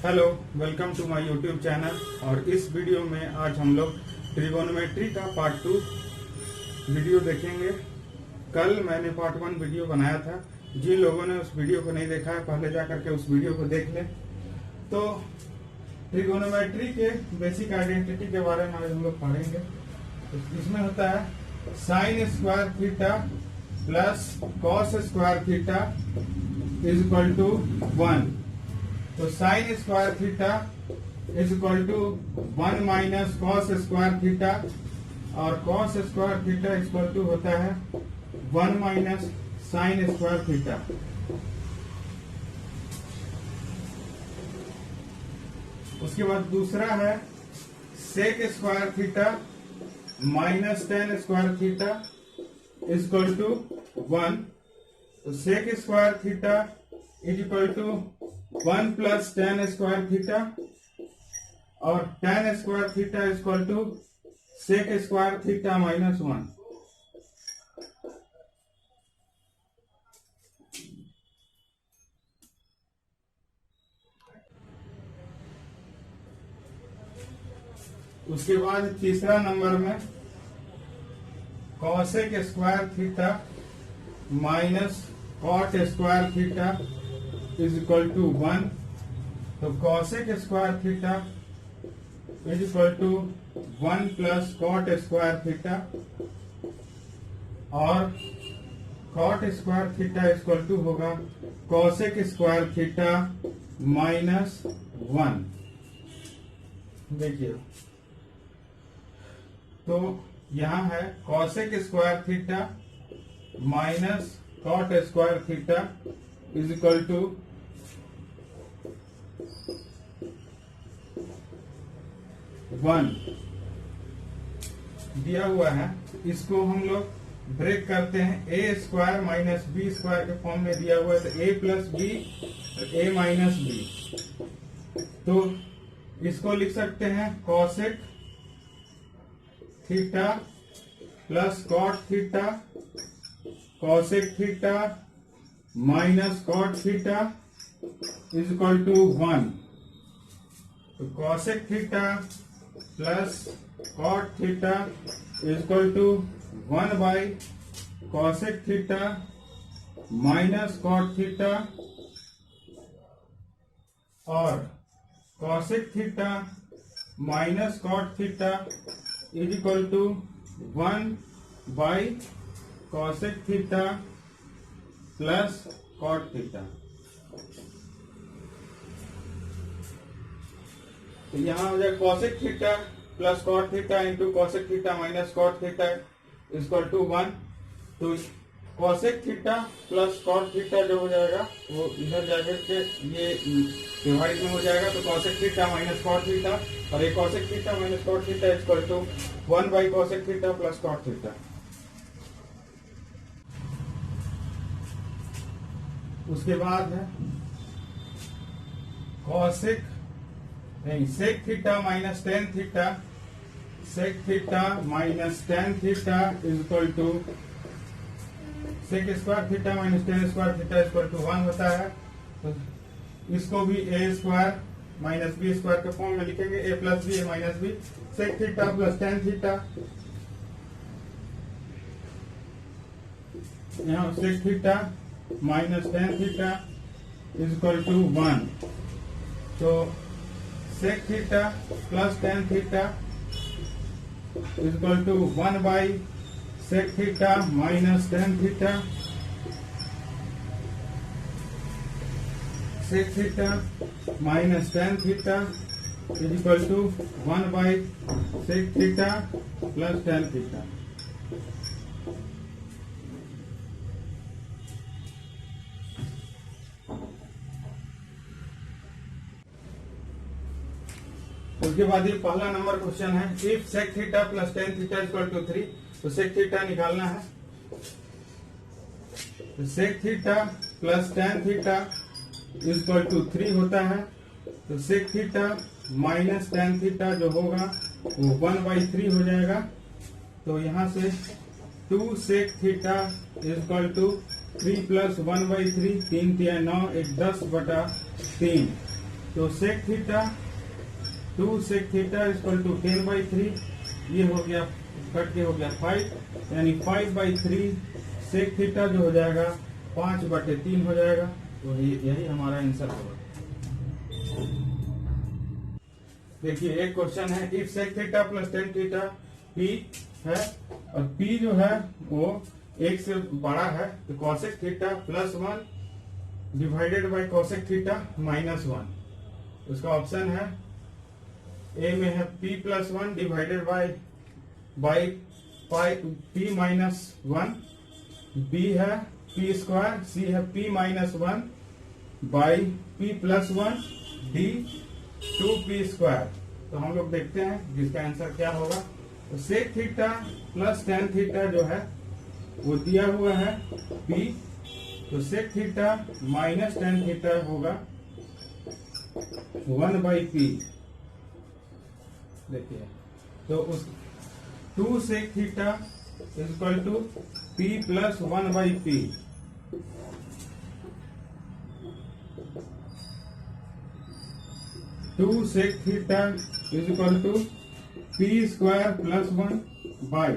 Hello, welcome to my YouTube channel. और इस video में आज हम लोग ट्रिगोनोमेट्री का पार्ट 2 वीडियो देखेंगे। कल मैंने पार्ट 1 वीडियो बनाया था। जिन लोगों ने उस वीडियो को नहीं देखा है, पहले जा करके उस वीडियो को देख लें। तो ट्रिगोनोमेट्री के बेसिक आइडेंटिटी के बारे में आज हम लोग पढ़ेंगे। इसमें होता है sine square theta plus cos square theta is equal to 1। तो sine square theta is equal to 1 minus cos square theta, और cos square theta is equal to होता है 1 माइनस साइन स्क्वायर थीटा। उसके बाद दूसरा है sec square theta minus tan square theta is equal to 1। तो sec square theta is equal to 1 plus tan square theta, और tan square theta is equal to sec square theta minus 1। उसके बाद तीसरा number में cosec square theta minus cot square theta is equal to 1। तो cosec square theta is equal to 1 plus cot square theta, और cot square theta is equal to होगा cosec square theta minus 1। देखिए, तो यहां है cosec square theta minus cot square theta is equal to 1 दिया हुआ है। इसको हम लोग ब्रेक करते हैं। A square minus B square के फॉर्म में दिया हुआ है, तो A plus B A minus B. तो इसको लिख सकते हैं cosec theta plus cot theta cosec theta minus cot theta is equal to 1। तो cosec theta plus cot theta is equal to 1 by cosec theta minus cot theta, और cosec theta minus cot theta is equal to 1 by cosec theta plus cot theta. तो यहां हो जाएगा cosec theta plus cot theta into cosec theta minus cot theta is equal to 1। तो cosec theta plus cot theta जो हो जाएगा वो इधर जाकर के ये डिवाइड में हो जाएगा। तो cosec theta minus cot theta, और ये cosec theta minus cot theta is equal to 1 by cosec theta plus cot theta. उसके बाद है कॉसेक नहीं sec theta minus tan theta, sec theta minus tan theta is equal to sec square theta minus tan square theta is equal to 1 होता है। तो इसको भी A square minus B square के फॉर्म में लिखेंगे, ए plus B A minus B. Sec theta plus tan theta, यहाँ sec theta minus tan theta is equal to 1। तो sec theta plus tan theta is equal to 1 by sec theta minus tan theta. Sec theta minus tan theta is equal to 1 by sec theta plus tan theta. उसके बाद ये पहला number question है, if sec theta plus tan theta equal to 3। तो sec theta निकालना है। तो sec theta plus tan theta equal to 3 होता है। तो sec theta minus tan theta जो होगा वो 1 बाई 3 हो जाएगा। तो यहाँ से 2 sec theta equal to 3 plus 1 by 3, 3 3 9 1 10 बटा 3 तो sec theta 2 sec theta equal to 10/3, ये हो गया कट के हो गया 5, यानी 5/3 सेक थीटा जो हो जाएगा 5/3 हो जाएगा। तो यही हमारा आंसर होगा। देखिए एक क्वेश्चन है, if sec theta plus tan theta P है और पी जो है वो 1 से बड़ा है, तो cosec theta +1 divided by cosec theta -1। उसका ऑप्शन है ए में है p+1 divided by p -1, B है p², सी है p -1 bye p+1, D 2p²। तो हम लोग देखते हैं जिसका आंसर क्या होगा। तो sec theta plus tan theta जो है वो दिया हुआ है p, तो sec theta minus tan theta होगा 1/p। देखिए तो उस 2 sec theta equal to p plus 1/p। 2 sec theta is equal to p² +1 by,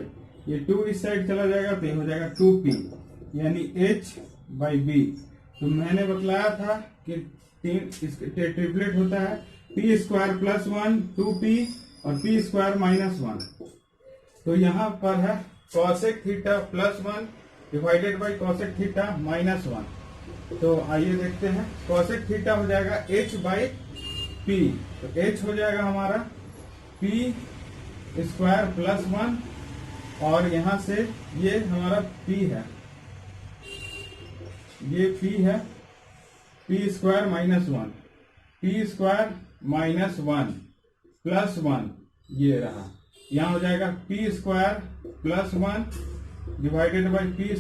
ये 2 इस साइड चला जाएगा तो ये हो जाएगा 2p, यानी h/b। तो मैंने बतलाया था कि ट्रिपलेट होता है p² +1 2p और p² -1। तो यहाँ पर है cosec theta +1 divided by cosec theta -1। तो आइए देखते हैं, कॉसेक थीटा हो जाएगा h/p, तो h हो जाएगा हमारा p² +1 और यहां से ये हमारा p है, ये p है p² -1, p² -1 ये रहा, यहाँ हो जाएगा p² +1 डिवाइडेड बाय p²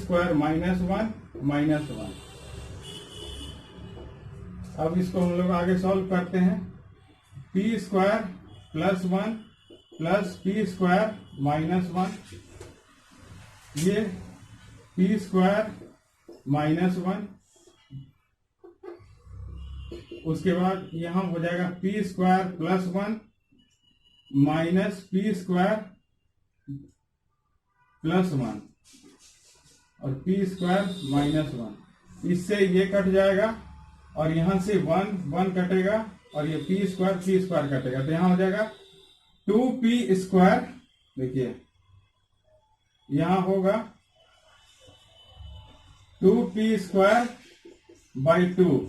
-1। अब इसको हम लोग आगे सॉल्व करते हैं। p² +1 प्लस p² -1, ये p² -1, उसके बाद यहां हो जाएगा p² +1 माइनस p² +1 और p² -1, इससे ये कट जाएगा और यहां से 1 कटेगा और ये p² कटेगा, तो यहां हो जाएगा 2p²। देखिए यहां होगा 2p² बाई 2,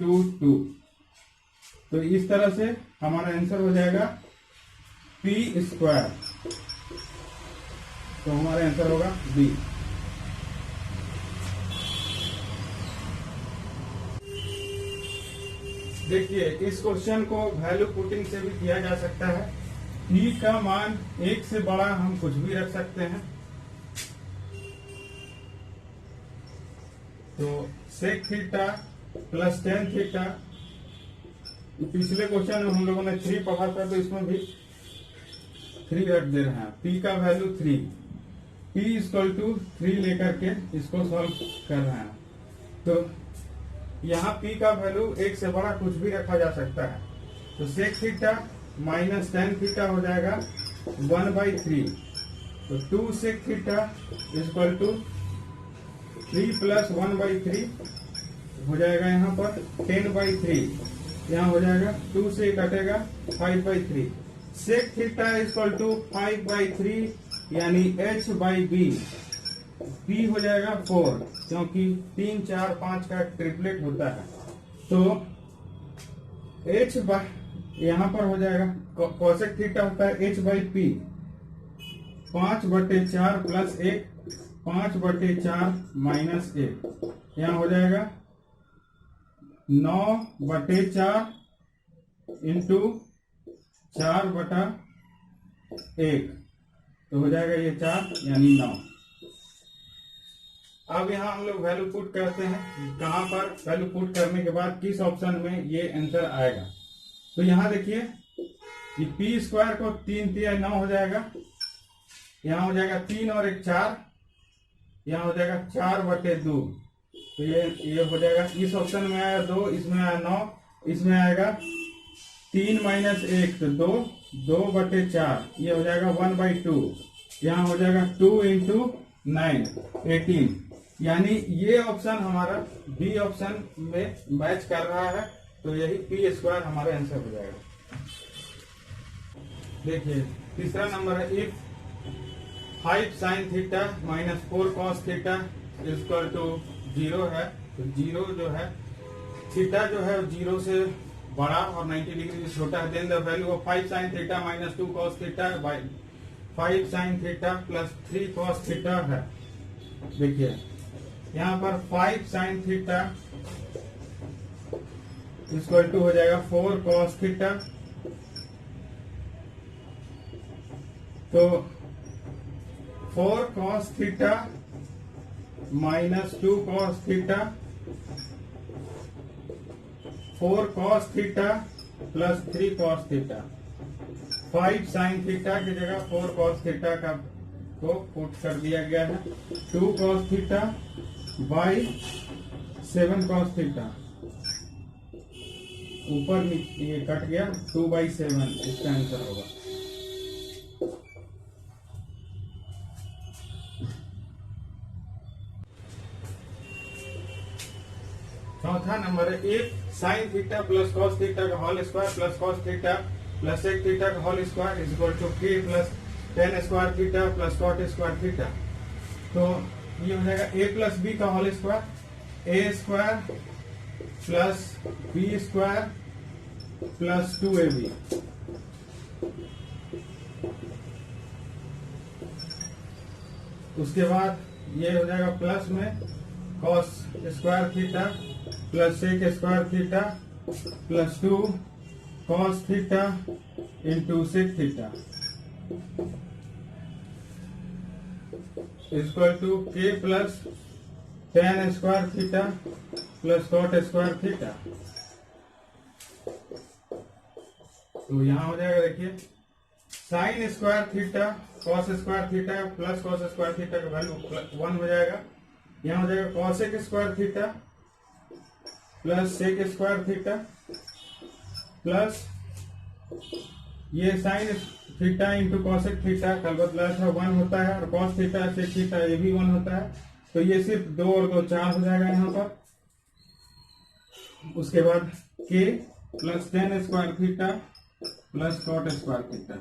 2। तो इस तरह से हमारा आंसर हो जाएगा p²। तो हमारा आंसर होगा बी। देखिए इस क्वेश्चन को वैल्यू पुटिंग से भी किया जा सकता है। p का मान 1 से बड़ा हम कुछ भी रख सकते हैं। तो sec theta plus tan theta, पिछले क्वेश्चन में हम लोगों ने 3 पढ़ा था, तो इसमें भी 3 रख दे रहे हैं। p का वैल्यू 3, p = 3 लेकर के इसको सॉल्व कर रहे हैं। तो यहाँ p का वैल्यू 1 से बड़ा कुछ भी रखा जा सकता है। तो sec theta minus tan theta हो जाएगा 1/3। तो 2 सेक थीटा इक्वल टू 3 + 1/3 हो जाएगा, यहाँ पर 10/3, यहाँ हो जाएगा 2 से कटेगा 5/3। सेक थीटा इक्वल टू 5/3 यानी h/b, p हो जाएगा 4, क्योंकि 3, 4, 5 का ट्रिपलेट होता है। तो h यहाँ पर हो जाएगा, कॉसेक थीटा होता है h/p, 5/4 + 1, 5/4 - 1, यहाँ हो जाएगा 9/4 × 4/1, तो हो जाएगा ये 4 यानी 9। अब यहाँ हम लोग वैल्यू पुट करते हैं, कहाँ पर वैल्यू पुट करने के बाद किस ऑप्शन में ये आंसर आएगा। तो यहाँ देखिए कि p² को 3 × 9 हो जाएगा, यहाँ हो जाएगा 3 और 1 4, यहाँ हो जाएगा 4/2। तो ये हो जाएगा, इस ऑप्शन में आया 2, इसमें आया 9, इसमें आएगा 3 माइनस 1 तो 2, 2/4, ये हो जाएगा 1/2। यहाँ हो जाएगा 2 इंटू 9, 18। यानी ये ऑप्शन हमारा बी ऑप्शन में मैच कर रहा है, तो यही पी स्क्वायर हमारा आंसर हो जाएगा। देखिए तीसरा नंबर है, if 5 sine theta minus 4 cos theta equal to 0 है, तो 0 जो है थीटा जो है 0 से बड़ा और 90 डिग्री से छोटा है, then the value of 5 sine theta minus 2 cos theta by 5 sine theta plus 3 cos theta है। देखिए यहाँ पर 5 साइन थीटा इक्वल टू हो जाएगा 4 कॉस थीटा, तो 4 cos theta minus 2 cos theta, 4 cos theta plus 3 cos theta. 5 sine theta की जगह 4 cos theta का को पुट कर दिया गया है। 2 cos theta by 7 cos theta, ऊपर ये कट गया, 2/7 इसका आंसर होगा। चौथा नंबर है, if sine theta plus cos theta का whole square plus cos theta plus sec theta का whole square is equal to K plus tan square theta plus cot square theta, तो ये हो जाएगा a प्लस बी का whole square, a square plus B square plus 2ab। उसके बाद ये हो जाएगा प्लस में cos square theta plus sec square theta plus 2 cos theta into sec theta equal to K plus tan square theta plus cot square theta. तो यहाँ हो जाएगा, देखिए sine square theta cos square theta plus cos square theta का value 1 हो जाएगा। यहाँ हो जाएगा cosec square theta plus sec square theta plus ये sine theta into cosec theta का बदला था 1 होता है, और कॉस थीटा सेक थीटा ये भी 1 होता है, तो ये सिर्फ 2 और 2 4 हो जाएगा यहाँ पर। उसके बाद के plus tan square theta plus cot square theta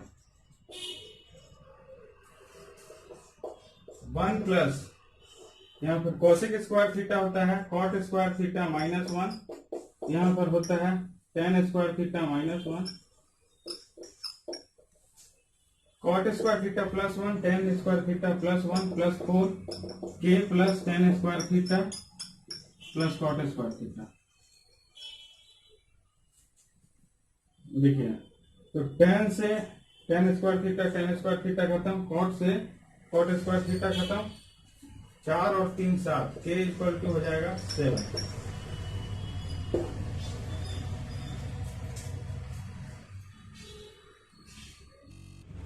1 plus यहाँ पर कोसेक स्क्वायर थीटा होता है कॉट स्क्वायर थीटा -1, यहाँ पर होता है tan square theta -1, cot square theta +1, tan square theta +1 plus 4 के plus tan square theta plus cot square theta. देखिए तो टेन से टेन स्क्वायर थीटा खत्म, कॉट से कॉट स्क्वायर थीटा खत्म, 4 और 3 7, के इक्वल टू हो जाएगा 7।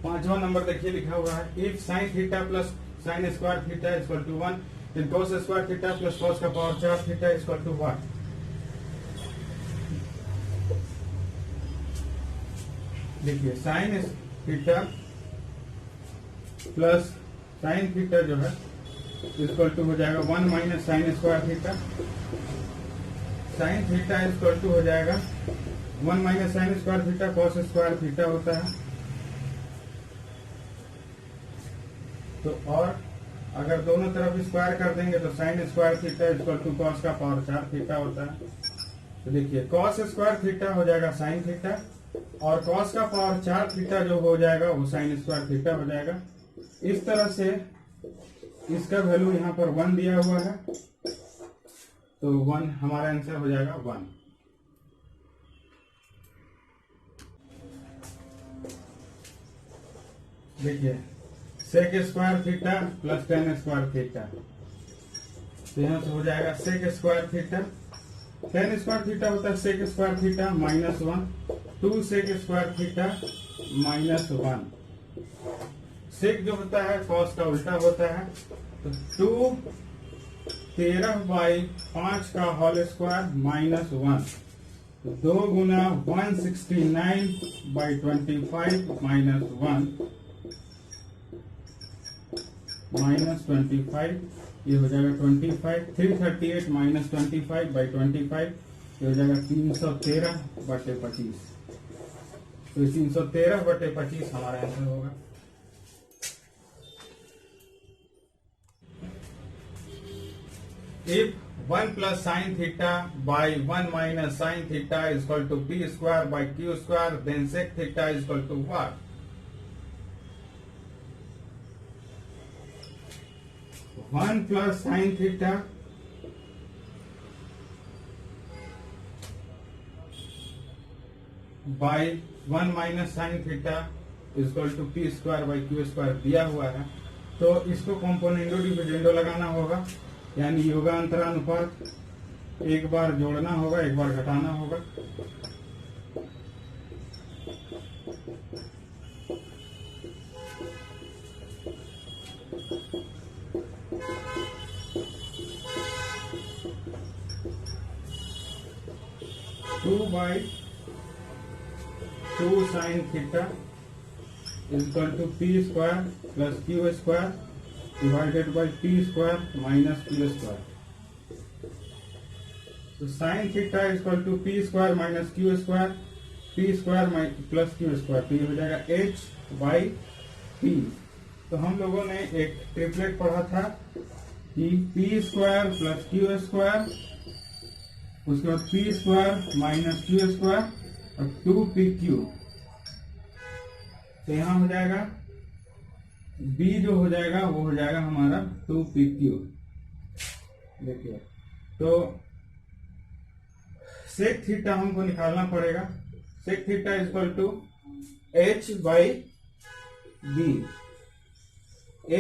पांचवा नंबर देखिए लिखा हुआ है, if sine theta plus sine square theta equal to 1 then cos square theta plus cos का पावर 4 थीटा इक्वल टू 1। देखिए sine theta plus sine theta जो है इक्वल टू हो जाएगा 1 minus sine square theta, sine theta equal to हो जाएगा 1 minus sine square theta cos square theta होता है। तो और अगर दोनों तरफ स्क्वायर कर देंगे तो sine square theta equal to cos का पावर 4 थीटा होता है। तो देखिए कॉस स्क्वायर थीटा हो जाएगा साइन थीटा, और कॉस का पावर 4 थीटा जो हो जाएगा वो साइन स्क्वायर थीटा हो जाएगा। इस तरह से इसका वैल्यू यहाँ पर 1 दिया हुआ है, तो 1 हमारा आंसर हो जाएगा 1। देखिए sec square theta plus tan square theta, तो यहाँ से हो जाएगा sec square theta, tan square theta होता है sec square theta -1, 2 sec square theta -1। Sec जो होता है कॉस का उल्टा होता है, तो 2 13/5 का होल स्क्वायर -1 2 गुना 169/25 माइनस 1 माइनस 25, ये हो जाएगा 25। 338 माइनस 25/25, ये हो जाएगा 313/25। तो 313/25 हमारा आंसर होगा। If 1 plus sin theta by 1 minus sin theta is equal to p square by q square, then sec theta is equal to what? 1 plus sin theta by 1 minus sin theta is equal to p square by q square दिया हुआ है, तो इसको componendo dividendo लगाना होगा, यानी योगांतरानुपात एक बार जोड़ना होगा, एक बार घटाना होगा। Two by 2 sine theta is equal to P square plus Q square divided by P square minus Q square. तो sine theta is equal to P square minus Q square, P square plus Q square, तो ये हो जाएगा h by P. तो हम लोगों ने एक ट्रिपलेट पढ़ा था कि P square plus Q square, उसके बाद P square minus Q square और 2pq। तो यहां हो जाएगा b जो हो जाएगा वो हो जाएगा हमारा 2pq। देखिए, तो सेक थीटा हमको निकालना पड़ेगा। Sec theta is equal to h by B.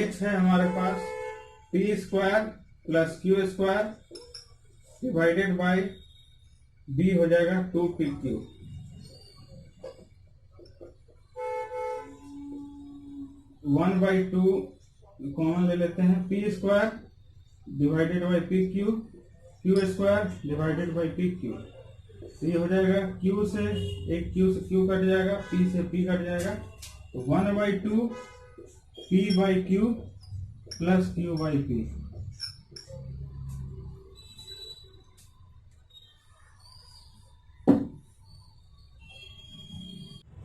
h है हमारे पास P square plus Q square divided by B हो जाएगा 2pq। 1/2 कॉमन ले लेते हैं, P square divided by P Q, Q square divided by P Q. तो ये हो जाएगा क्यू से एक क्यू से क्यू कट जाएगा, पी से पी कट जाएगा, तो 1/2 P by Q plus Q by P.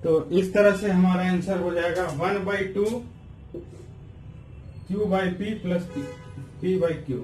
तो इस तरह से हमारा आंसर हो जाएगा 1/2 Q by P plus P by Q.